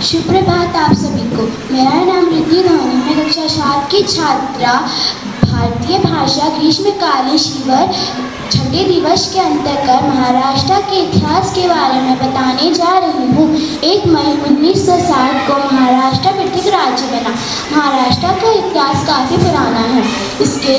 सुप्रभात आप सभी को। मेरा नाम रिद्धि धोनी, मैं कक्षा 7 की छात्रा भारतीय भाषा ग्रीष्मकालीन शिविर छठे दिवस के अंतर्गत महाराष्ट्र के इतिहास के बारे में बताने जा रही हूँ। 1 मई 1960 को महाराष्ट्र पृथक राज्य बना। महाराष्ट्र का इतिहास काफ़ी पुराना है। इसके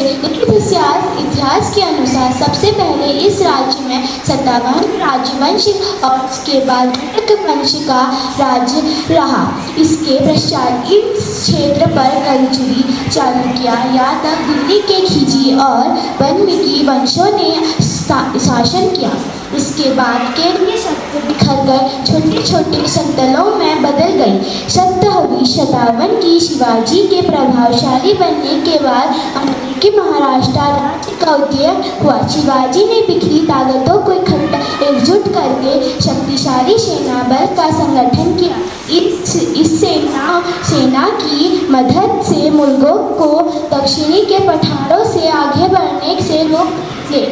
इतिहास के अनुसार सबसे पहले इस राज्य में सत्तावहन राजवंश और उसके बाद घटक वंश का राज्य रहा। इसके पश्चात इस क्षेत्र पर कलजुगी, चालुक्य, यादव, दिल्ली के खिजी और वाल्मीकि वंशों ने शासन किया। इसके बाद केंद्रीय सत्ता बिखर कर छोटे छोटे संतलों में बदल गई। 17वीं शताब्दी की शिवाजी के प्रभावशाली बनने के बाद अमेरिकी महाराष्ट्र राज्य का उदय हुआ। शिवाजी ने बिखरी ताकतों को एकजुट करके शक्तिशाली सेना बल का संगठन किया। इस सेना की मदद से मुगलों को दक्षिणी के पठारों से आगे बढ़ने से रोके।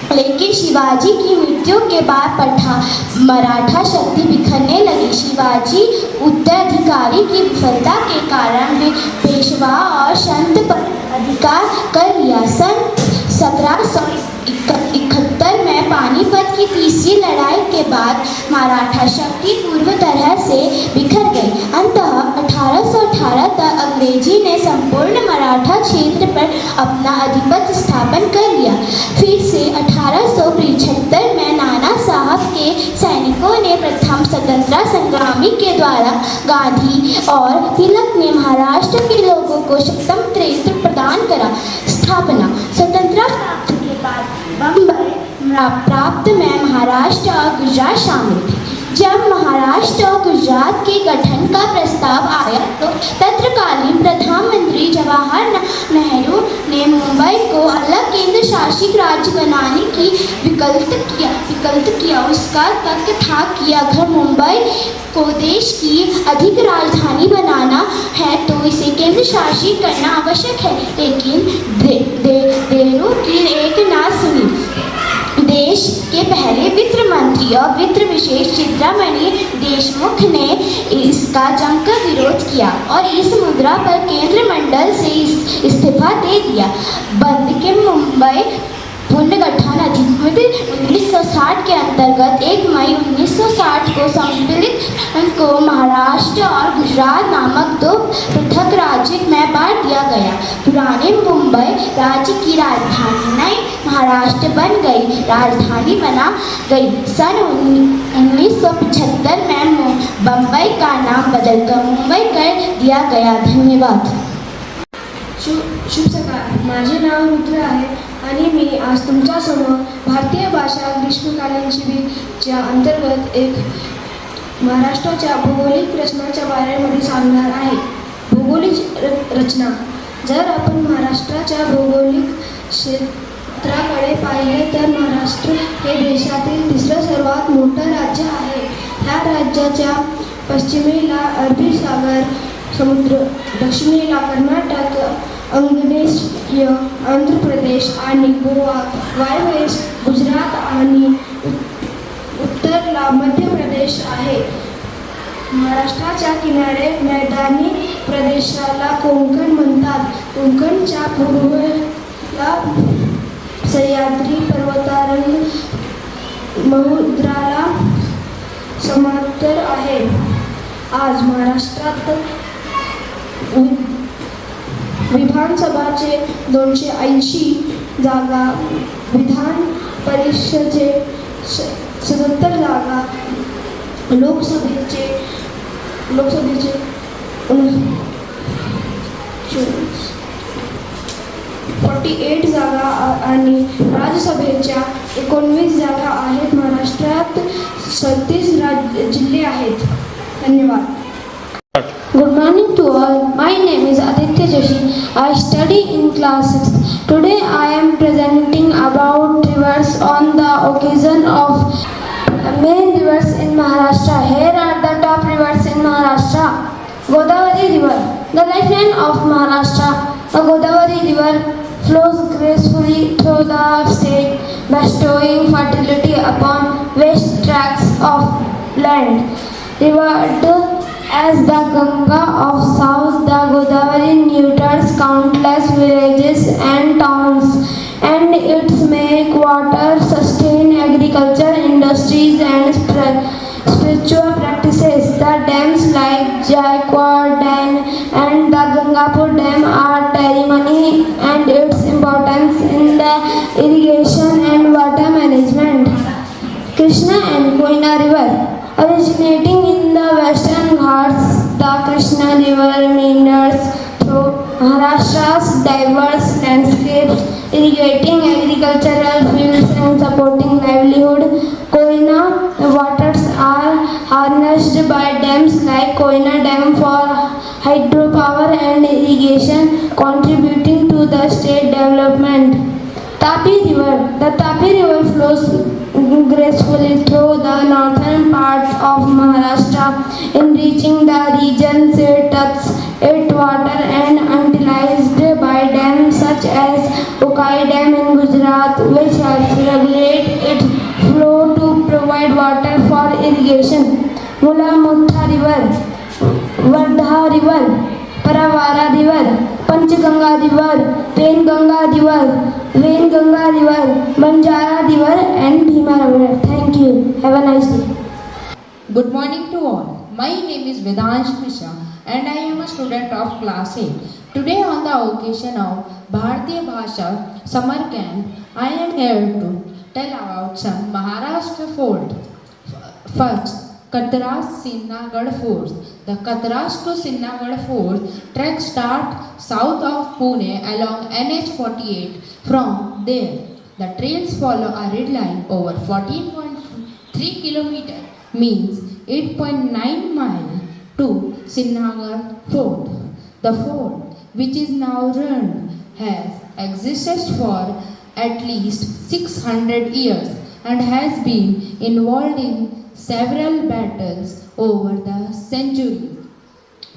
लेकिन शिवाजी की मृत्यु के बाद मराठा शक्ति बिखरने लगी। शिवाजी उत्तराधिकारी की विफलता के कारण वे पेशवा और संत पर अधिकार कर लिया। सन 1771 में पानीपत की तीसरी लड़ाई के बाद मराठा शक्ति पूर्व तरह से बिखर गई। अंततः 1818 तक अंग्रेजी ने संपूर्ण मराठा क्षेत्र पर अपना आधिपत्य स्थापन कर लिया। फिर से 1875 में नाना साहब के सैनिकों ने प्रथम स्वतंत्रता संग्रामी के द्वारा गांधी और तिलक ने महाराष्ट्र के लोगों को स्वतंत्र प्रदान करा। स्थापना स्वतंत्रता प्राप्त के बाद बम्बई प्राप्त में महाराष्ट्र और गुजरात शामिल थे। जब महाराष्ट्र और गुजरात के गठन का प्रस्ताव आया तो तत्कालीन प्रधानमंत्री जवाहरलाल नेहरू ने मुंबई को अलग केंद्र शासित राज्य बनाने की विकल्प किया। उसका तर्क था कि अगर मुंबई को देश की अधिक राजधानी बनाना है तो इसे केंद्र शासित करना आवश्यक है। लेकिन नेहरू की एक ना सुनी। देश के पहले वित्त मंत्री और वित्त विशेष चिंतामणि देशमुख ने इसका जमकर विरोध किया और इस मुद्दा पर केंद्र मंडल से इस्तीफा दे दिया। बंद के मुंबई पुनर्गठन अधिनियम 1960 के अंतर्गत 1 मई 1960 को सम्मिलित को महाराष्ट्र और गुजरात नामक 2 पृथक राज्य में बांट दिया गया। पुराने मुंबई राज्य की राजधानी नई महाराष्ट्र बन गई, राजधानी बना गई। सन 1975 में बम्बई का नाम बदलकर मुंबई कर दिया गया। धन्यवाद। शुभ सकाळ, माझे नाव रुद्र आहे आणि मी आज तुमच्यासमोर भारतीय भाषा ग्रीष्मकालीन शिबिरच्या अंतर्गत एक महाराष्ट्राच्या भौगोलिक रचनाच्या बारेमध्ये सांगणार आहे। भौगोलिक रचना। जर आपण महाराष्ट्राच्या भौगोलिक क्षेत्राकडे पाहिले तर महाराष्ट्र हे देशातील तिसरं सर्वात मोठं राज्य आहे। ह्या राज्याच्या पश्चिमेला अरबी सागर समुद्र, दक्षिणेला कर्नाटक, आग्नेय आंध्र प्रदेश आणि गोवा, वायव्येस गुजरात आणि उत्तरला मध्य प्रदेश आहे। महाराष्ट्राच्या किनारे मैदानी प्रदेशाला कोकण म्हणतात। कोकणच्या पूर्वेला सह्याद्री पर्वतरांग समुद्राला समांतर आहे। आज महाराष्ट्रात विधानसभाचे 280 जागा, विधान परिषदेचे 77 जागा, लोकसभेचे 48 जागा आणि राज्यसभेच्या 19 जागा आहेत। महाराष्ट्रात 37 जिल्हे आहेत। धन्यवाद। Good morning to all. My name is Aditya Joshi. I study in class 6th. Today I am presenting about rivers on the occasion of main rivers in Maharashtra. Here are the top rivers in Maharashtra. Godavari River, the lifeline of Maharashtra. The Godavari River flows gracefully through the state, bestowing fertility upon vast tracts of land. River As the Ganga of South, the Godavari nurtures countless villages and towns, and its make water sustain agriculture, industries, and spiritual practices. The dams like Jaikwad Dam and the Gangapur Dam are testimony and its importance in the irrigation and water management. Krishna and Koyna River. Originating in the western Ghats, the Krishna River meanders through Maharashtra's diverse landscapes, irrigating agricultural fields and supporting livelihood. Koyna waters are harnessed by dams like Koyna Dam for hydropower and irrigation, contributing to the state development. Tapi River. The Tapi River flows gracefully through the northern parts of Maharashtra, enriching the regions it touches. Its water and utilized by dams such as Ukai Dam in Gujarat, which helps regulate its flow to provide water for irrigation. Mula Mutha River, Wardha River, Paravara River, Panchganga River, Ganga River, Banjara River, and Bhima River. Thank you. Have a nice day. Good morning to all. My name is Vedansh Mishra and I am a student of class 8. Today on the occasion of Bharatiya Bhasha Summer Camp, I am here to tell about some Maharashtra fort. First, Katras Sinnagarh Fort. The Katras to Sinnagarh Fort trek start south of Pune along NH48. From there, the trails follow a red line over 14.3 km, means 8.9 mile to Sinnagarh Fort. The fort, which is now ruined, has existed for at least 600 years and has been involved in several battles over the centuries.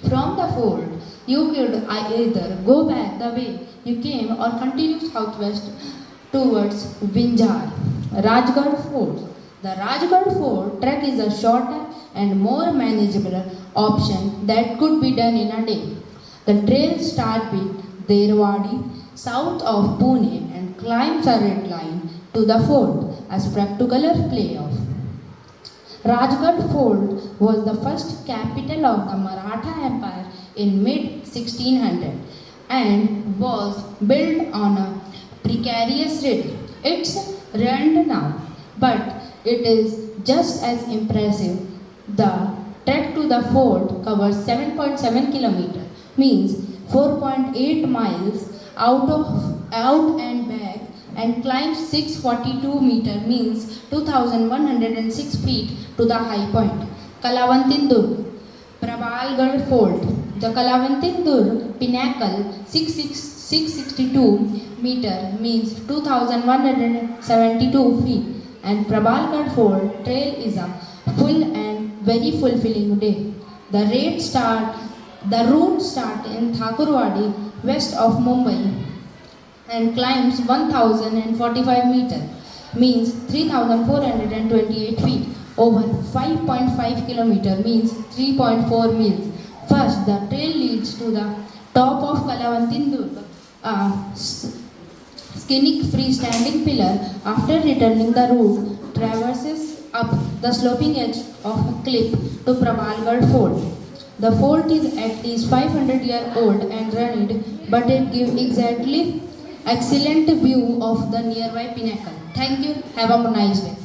From the fort, you could either go back the way you came or continue southwest towards Vinjar. Rajgarh Fort. The Rajgarh Fort trek is a shorter and more manageable option that could be done in a day. The trail starts with Derwadi, south of Pune, and climbs a red line to the fort, a spectacular playoff. Rajgarh Fort was the first capital of the Maratha Empire in mid-1600 and was built on a precarious ridge. It's ruined now, but it is just as impressive. The trek to the fort covers 7.7 km, means 4.8 miles out and back, and climbs 642 meter, means 2106 feet to the high point. Kalavantin Durg. Prabalgarh Fort. The Kalavantin Durg pinnacle 662 meter, means 2172 feet, and Prabalgarh Fort trail is a full and very fulfilling day. The route starts in Thakurwadi, west of Mumbai, and climbs 1045 meter, means 3428 feet, over 5.5 km, means 3.4 miles. First, the trail leads to the top of Kalavantin Durg, a scenic freestanding pillar. After returning, the route traverses up the sloping edge of a cliff to Prabalgarh Fort. The fort is at least 500 years old and ruined, but it gives excellent view of the nearby pinnacle. Thank you. Have a nice day.